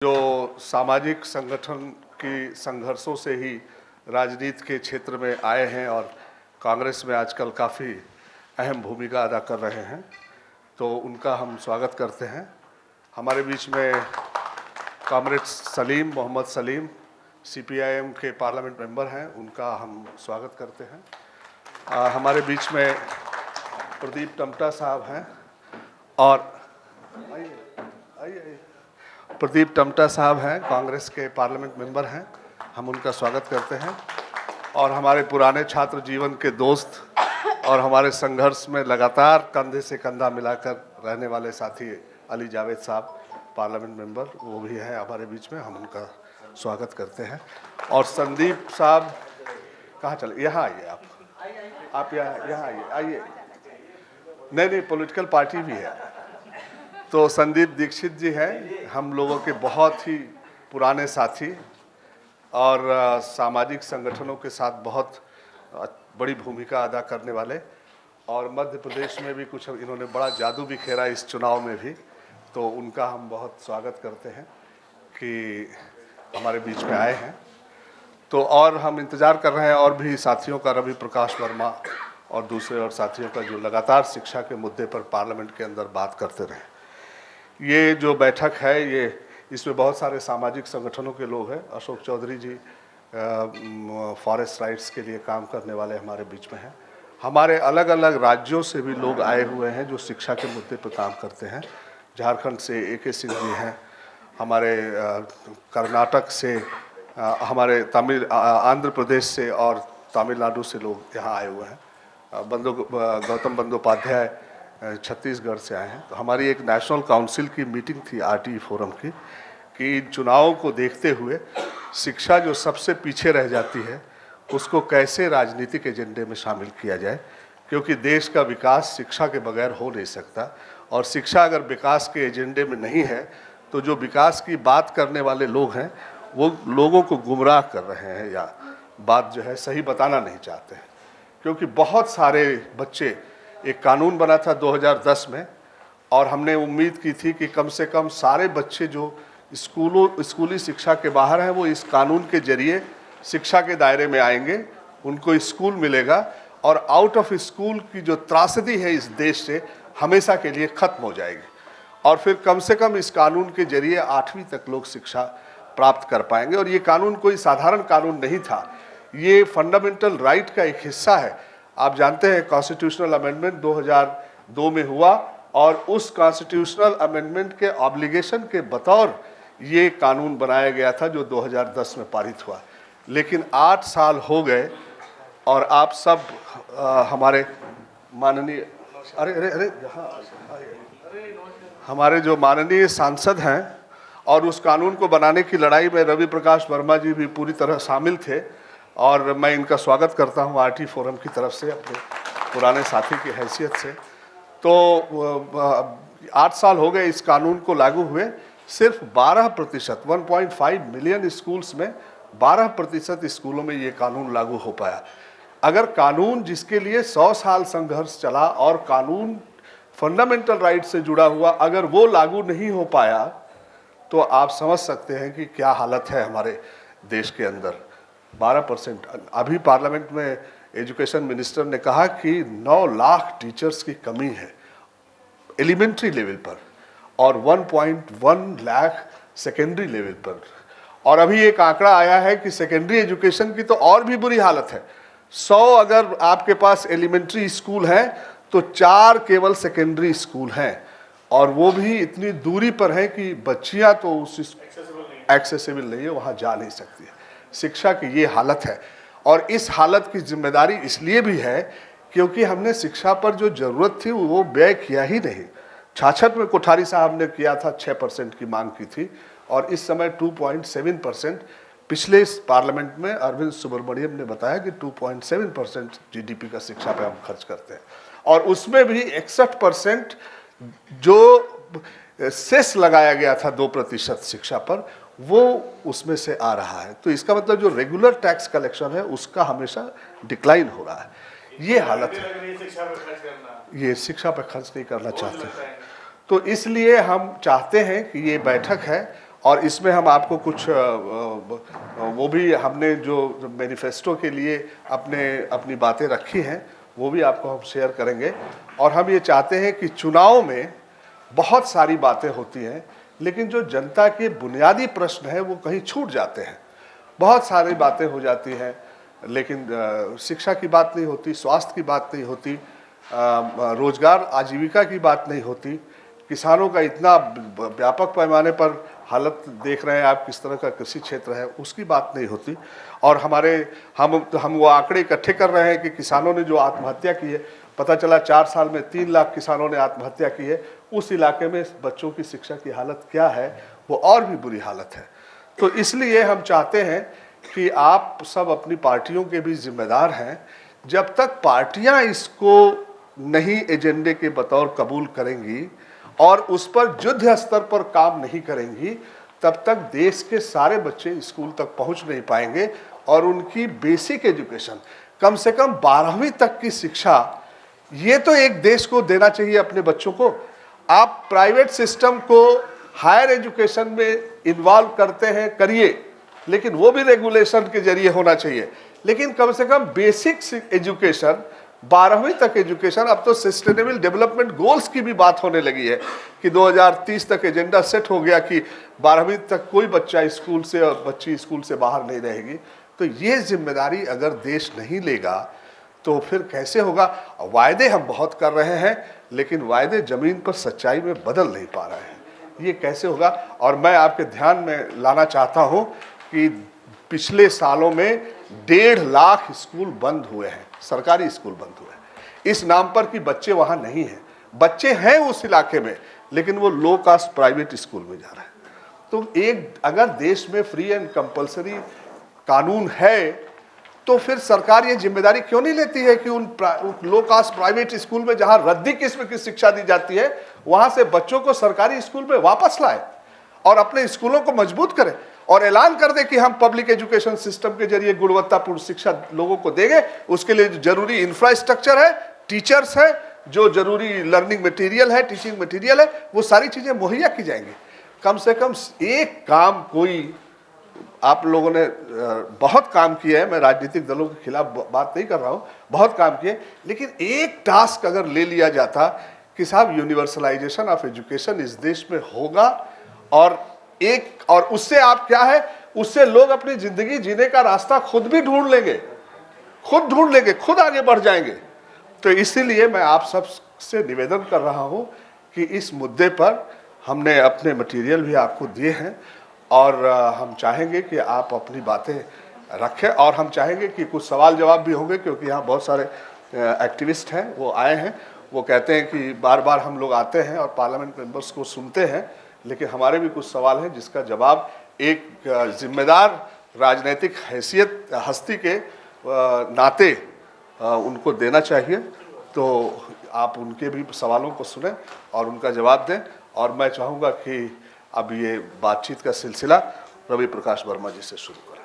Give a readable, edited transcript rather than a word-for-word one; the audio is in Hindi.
जो सामाजिक संगठन की संघर्षों से ही राजनीति के क्षेत्र में आए हैं और कांग्रेस में आजकल काफ़ी अहम भूमिका अदा कर रहे हैं, तो उनका हम स्वागत करते हैं। हमारे बीच में कॉमरेड सलीम, मोहम्मद सलीम CPIM के पार्लियामेंट मेंबर हैं, उनका हम स्वागत करते हैं। हमारे बीच में प्रदीप टमटा साहब हैं और आइए प्रदीप टमटा साहब हैं, कांग्रेस के पार्लियामेंट मेंबर हैं, हम उनका स्वागत करते हैं। और हमारे पुराने छात्र जीवन के दोस्त और हमारे संघर्ष में लगातार कंधे से कंधा मिलाकर रहने वाले साथी अली जावेद साहब, पार्लियामेंट मेंबर, वो भी हैं हमारे बीच में, हम उनका स्वागत करते हैं। और संदीप साहब कहाँ चले? यहाँ आइए आप यहाँ आइए। नहीं, पॉलिटिकल पार्टी भी है। तो संदीप दीक्षित जी हैं, हम लोगों के बहुत ही पुराने साथी और सामाजिक संगठनों के साथ बहुत बड़ी भूमिका अदा करने वाले, और मध्य प्रदेश में भी कुछ इन्होंने बड़ा जादू भी खेला इस चुनाव में भी, तो उनका हम बहुत स्वागत करते हैं कि हमारे बीच में आए हैं। तो और हम इंतज़ार कर रहे हैं और भी साथियों का, रवि प्रकाश वर्मा और दूसरे और साथियों का, जो लगातार शिक्षा के मुद्दे पर पार्लियामेंट के अंदर बात करते रहे। ये जो बैठक है, ये इसमें बहुत सारे सामाजिक संगठनों के लोग हैं। अशोक चौधरी जी फॉरेस्ट राइट्स के लिए काम करने वाले हमारे बीच में हैं। हमारे अलग अलग राज्यों से भी लोग आए हुए हैं जो शिक्षा के मुद्दे पर काम करते हैं। झारखंड से AK सिंह जी हैं, हमारे कर्नाटक से, हमारे आंध्र प्रदेश से और तमिलनाडु से लोग यहाँ आए हुए हैं। गौतम बंदोपाध्याय छत्तीसगढ़ से आए हैं। तो हमारी एक नेशनल काउंसिल की मीटिंग थी RTE फोरम की, कि इन चुनावों को देखते हुए शिक्षा जो सबसे पीछे रह जाती है उसको कैसे राजनीतिक एजेंडे में शामिल किया जाए, क्योंकि देश का विकास शिक्षा के बगैर हो नहीं सकता। और शिक्षा अगर विकास के एजेंडे में नहीं है तो जो विकास की बात करने वाले लोग हैं वो लोगों को गुमराह कर रहे हैं या बात जो है सही बताना नहीं चाहते हैं। क्योंकि बहुत सारे बच्चे, एक कानून बना था 2010 में, और हमने उम्मीद की थी कि कम से कम सारे बच्चे जो स्कूली शिक्षा के बाहर हैं वो इस कानून के जरिए शिक्षा के दायरे में आएंगे, उनको स्कूल मिलेगा और आउट ऑफ स्कूल की जो त्रासदी है इस देश से हमेशा के लिए खत्म हो जाएगी। और फिर कम से कम इस कानून के जरिए 8वीं तक लोग शिक्षा प्राप्त कर पाएंगे। और ये कानून कोई साधारण कानून नहीं था, ये फंडामेंटल राइट का एक हिस्सा है। आप जानते हैं कॉन्स्टिट्यूशनल अमेंडमेंट 2002 में हुआ, और उस कॉन्स्टिट्यूशनल अमेंडमेंट के ऑब्लिगेशन के बतौर ये कानून बनाया गया था जो 2010 में पारित हुआ। लेकिन 8 साल हो गए और आप सब हमारे माननीय हमारे जो माननीय सांसद हैं, और उस कानून को बनाने की लड़ाई में रवि प्रकाश वर्मा जी भी पूरी तरह शामिल थे, और मैं इनका स्वागत करता हूं RTE फोरम की तरफ से अपने पुराने साथी की हैसियत से। तो 8 साल हो गए इस कानून को लागू हुए। सिर्फ 12%, 1.5 मिलियन स्कूल्स में 12% स्कूलों में ये कानून लागू हो पाया। अगर कानून जिसके लिए 100 साल संघर्ष चला और कानून फंडामेंटल राइट से जुड़ा हुआ, अगर वो लागू नहीं हो पाया तो आप समझ सकते हैं कि क्या हालत है हमारे देश के अंदर। 12%। अभी पार्लियामेंट में एजुकेशन मिनिस्टर ने कहा कि 9 लाख टीचर्स की कमी है एलिमेंट्री लेवल पर और 1.1 लाख सेकेंडरी लेवल पर। और अभी एक आंकड़ा आया है कि सेकेंडरी एजुकेशन की तो और भी बुरी हालत है। 100 अगर आपके पास एलिमेंट्री स्कूल हैं तो 4 केवल सेकेंडरी स्कूल हैं, और वो भी इतनी दूरी पर है कि बच्चियां तो उस एक्सेसिबल नहीं है, वहाँ जा नहीं सकती है। शिक्षा की ये हालत है, और इस हालत की जिम्मेदारी इसलिए भी है क्योंकि हमने शिक्षा पर जो जरूरत थी वो व्यय किया ही नहीं। 66 में कोठारी साहब ने किया था, 6% की मांग की थी, और इस समय 2.7%। पिछले इस पार्लियामेंट में अरविंद सुब्रमण्यम ने बताया कि 2.7% GDP का शिक्षा पे हम खर्च करते हैं, और उसमें भी 61% जो सेस लगाया गया था 2% शिक्षा पर, वो उसमें से आ रहा है। तो इसका मतलब जो रेगुलर टैक्स कलेक्शन है उसका हमेशा डिक्लाइन हो रहा है। ये हालत है, ये शिक्षा पर खर्च नहीं करना चाहते। तो इसलिए हम चाहते हैं कि ये बैठक है और इसमें हम आपको कुछ वो भी हमने जो मैनिफेस्टो के लिए अपनी बातें रखी हैं वो भी आपको हम शेयर करेंगे। और हम ये चाहते हैं कि चुनाव में बहुत सारी बातें होती हैं, लेकिन जो जनता के बुनियादी प्रश्न हैं वो कहीं छूट जाते हैं। बहुत सारी बातें हो जाती हैं, लेकिन शिक्षा की बात नहीं होती, स्वास्थ्य की बात नहीं होती, रोजगार आजीविका की बात नहीं होती, किसानों का इतना व्यापक पैमाने पर हालत देख रहे हैं आप, किस तरह का कृषि क्षेत्र है, उसकी बात नहीं होती। और हम वो आंकड़े इकट्ठे कर रहे हैं कि किसानों ने जो आत्महत्या की है, पता चला 4 साल में 3 लाख किसानों ने आत्महत्या की है। उस इलाके में बच्चों की शिक्षा की हालत क्या है, वो और भी बुरी हालत है। तो इसलिए हम चाहते हैं कि आप सब अपनी पार्टियों के भी जिम्मेदार हैं। जब तक पार्टियां इसको नहीं एजेंडे के बतौर कबूल करेंगी और उस पर युद्ध स्तर पर काम नहीं करेंगी, तब तक देश के सारे बच्चे स्कूल तक पहुंच नहीं पाएंगे। और उनकी बेसिक एजुकेशन, कम से कम 12वीं तक की शिक्षा, ये तो एक देश को देना चाहिए अपने बच्चों को। आप प्राइवेट सिस्टम को हायर एजुकेशन में इन्वॉल्व करते हैं, करिए, लेकिन वो भी रेगुलेशन के जरिए होना चाहिए। लेकिन कम से कम बेसिक एजुकेशन, 12वीं तक एजुकेशन, अब तो सस्टेनेबल डेवलपमेंट गोल्स की भी बात होने लगी है कि 2030 तक एजेंडा सेट हो गया कि 12वीं तक कोई बच्चा स्कूल से और बच्ची स्कूल से बाहर नहीं रहेगी। तो ये जिम्मेदारी अगर देश नहीं लेगा तो फिर कैसे होगा। वायदे हम बहुत कर रहे हैं, लेकिन वायदे जमीन पर सच्चाई में बदल नहीं पा रहे हैं, ये कैसे होगा। और मैं आपके ध्यान में लाना चाहता हूँ कि पिछले सालों में 1.5 लाख स्कूल बंद हुए हैं, सरकारी स्कूल बंद हुए हैं, इस नाम पर कि बच्चे वहाँ नहीं हैं। बच्चे हैं उस इलाके में, लेकिन वो लो कास्ट प्राइवेट स्कूल में जा रहे हैं। तो अगर देश में फ्री एंड कंपलसरी कानून है, तो फिर सरकार ये जिम्मेदारी क्यों नहीं लेती है कि उन लो कास्ट प्राइवेट स्कूल में जहां रद्दी किस्म की शिक्षा दी जाती है, वहां से बच्चों को सरकारी स्कूल में वापस लाए और अपने स्कूलों को मजबूत करें और ऐलान कर दे कि हम पब्लिक एजुकेशन सिस्टम के जरिए गुणवत्तापूर्ण शिक्षा लोगों को देंगे। उसके लिए जरूरी इंफ्रास्ट्रक्चर है, टीचर्स है, जो जरूरी लर्निंग मटेरियल है, टीचिंग मटेरियल है, वो सारी चीजें मुहैया की जाएंगी। कम से कम एक काम कोई, आप लोगों ने बहुत काम किया है, मैं राजनीतिक दलों के खिलाफ बात नहीं कर रहा हूं, बहुत काम किए, लेकिन एक टास्क अगर ले लिया जाता कि साहब यूनिवर्सलाइजेशन ऑफ एजुकेशन इस देश में होगा, और उससे आप क्या है, उससे लोग अपनी जिंदगी जीने का रास्ता खुद भी ढूंढ लेंगे, खुद आगे बढ़ जाएंगे। तो इसीलिए मैं आप सब से निवेदन कर रहा हूं कि इस मुद्दे पर हमने अपने मटेरियल भी आपको दिए हैं और हम चाहेंगे कि आप अपनी बातें रखें। और हम चाहेंगे कि कुछ सवाल जवाब भी होंगे, क्योंकि यहाँ बहुत सारे एक्टिविस्ट हैं, वो आए हैं, वो कहते हैं कि बार बार हम लोग आते हैं और पार्लियामेंट मेंबर्स को सुनते हैं, लेकिन हमारे भी कुछ सवाल हैं जिसका जवाब एक जिम्मेदार राजनीतिक हस्ती के नाते उनको देना चाहिए। तो आप उनके भी सवालों को सुनें और उनका जवाब दें। और मैं चाहूँगा कि अब ये बातचीत का सिलसिला रवि प्रकाश वर्मा जी से शुरू करें।